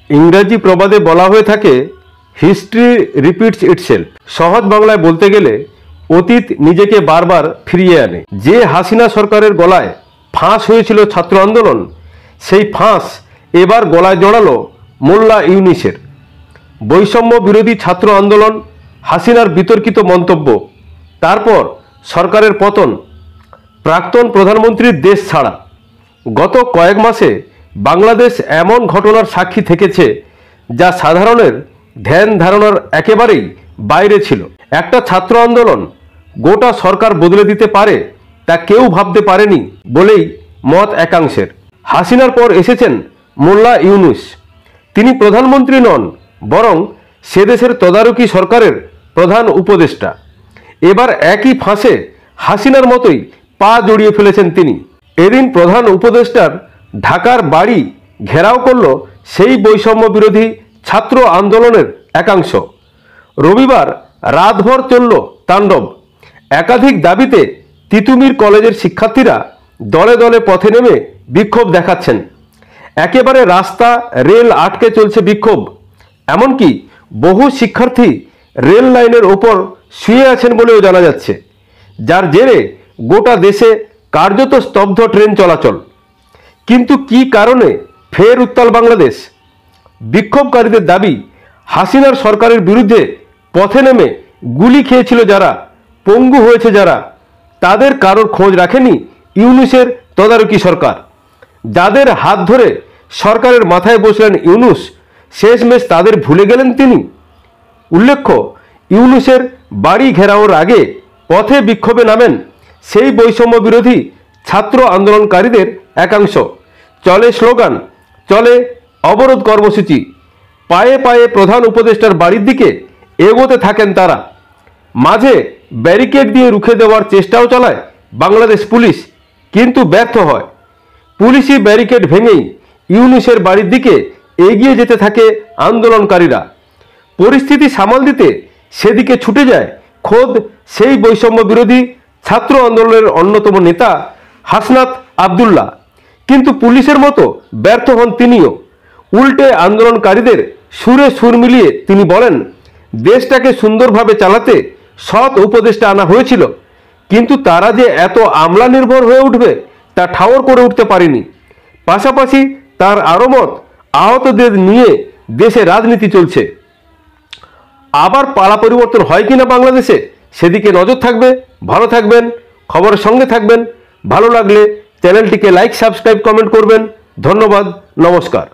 ইংরাজি প্রবাদে বলা হয়ে থাকে হিস্ট্রি রিপিটস ইটসেলফ। সহজ বাংলায় বলতে গেলে অতীত নিজেকে বারবার ফিরিয়ে আনে। যে হাসিনা সরকারের গলায় ফাঁস হয়েছিল ছাত্র আন্দোলন, সেই ফাঁস এবার গলায় জড়ালো মোল্লা ইউনূসের। বৈষম্য বিরোধী ছাত্র আন্দোলন, হাসিনার বিতর্কিত মন্তব্য, তারপর সরকারের পতন, প্রাক্তন প্রধানমন্ত্রীর দেশ ছাড়া। গত কয়েক মাসে বাংলাদেশ এমন ঘটনার সাক্ষী থেকেছে যা সাধারণের ধ্যান ধারণার একেবারেই বাইরে ছিল। একটা ছাত্র আন্দোলন গোটা সরকার বদলে দিতে পারে তা কেউ ভাবতে পারেনি বলেই মত একাংশের। হাসিনার পর এসেছেন মোল্লা ইউনূস। তিনি প্রধানমন্ত্রী নন, বরং সে দেশের তদারকি সরকারের প্রধান উপদেষ্টা। এবার একই ফাঁসে হাসিনার মতোই পা জড়িয়ে ফেলেছেন তিনি। এদিন প্রধান উপদেষ্টার ঢাকার বাড়ি ঘেরাও করল সেই বৈষম্য বিরোধী ছাত্র আন্দোলনের একাংশ। রবিবার রাতভর চলল তাণ্ডব। একাধিক দাবিতে তিতুমির কলেজের শিক্ষার্থীরা দলে দলে পথে নেমে বিক্ষোভ দেখাচ্ছেন। একেবারে রাস্তা রেল আটকে চলছে বিক্ষোভ। এমনকি বহু শিক্ষার্থী রেল লাইনের ওপর শুয়ে আছেন বলেও জানা যাচ্ছে, যার জেরে গোটা দেশে কার্যত স্তব্ধ ট্রেন চলাচল। কিন্তু কি কারণে ফের উত্তাল বাংলাদেশ? বিক্ষোভকারীদের দাবি, হাসিনার সরকারের বিরুদ্ধে পথে নেমে গুলি খেয়েছিল যারা, পঙ্গু হয়েছে যারা, তাদের কারোর খোঁজ রাখেনি ইউনূসের তদারকি সরকার। যাদের হাত ধরে সরকারের মাথায় বসলেন ইউনূস, শেষমেশ তাদের ভুলে গেলেন তিনি। উল্লেখ্য, ইউনূসের বাড়ি ঘেরাওর আগে পথে বিক্ষোভে নামেন সেই বৈষম্য বিরোধী ছাত্র আন্দোলনকারীদের একাংশ। চলে স্লোগান, চলে অবরোধ কর্মসূচি। পায়ে পায়ে প্রধান উপদেষ্টার বাড়ির দিকে এগোতে থাকেন তারা। মাঝে ব্যারিকেড দিয়ে রুখে দেওয়ার চেষ্টাও চালায় বাংলাদেশ পুলিশ, কিন্তু ব্যর্থ হয়। পুলিশি ব্যারিকেড ভেঙেই ইউনূসের বাড়ির দিকে এগিয়ে যেতে থাকে আন্দোলনকারীরা। পরিস্থিতি সামাল দিতে সেদিকে ছুটে যায় খোদ সেই বৈষম্য বিরোধী ছাত্র আন্দোলনের অন্যতম নেতা হাসনাত আবদুল্লাহ। কিন্তু পুলিশের মতো ব্যর্থ হন তিনিও। উল্টে আন্দোলনকারীদের সুরে সুর মিলিয়ে তিনি বলেন, দেশটাকে সুন্দরভাবে চালাতে সৎ উপদেষ্টা আনা হয়েছিল, কিন্তু তারা যে এত আমলা নির্ভর হয়ে উঠবে তা ঠাওর করে উঠতে পারেনি। পাশাপাশি তার আরও মত, আহতদের নিয়ে দেশে রাজনীতি চলছে। আবার পালা পরিবর্তন হয় কিনা বাংলাদেশে, সেদিকে নজর থাকবে। ভালো থাকবেন, খবরের সঙ্গে থাকবেন। ভালো লাগলে চ্যানেলটিকে লাইক, সাবস্ক্রাইব, কমেন্ট করবেন। ধন্যবাদ, নমস্কার।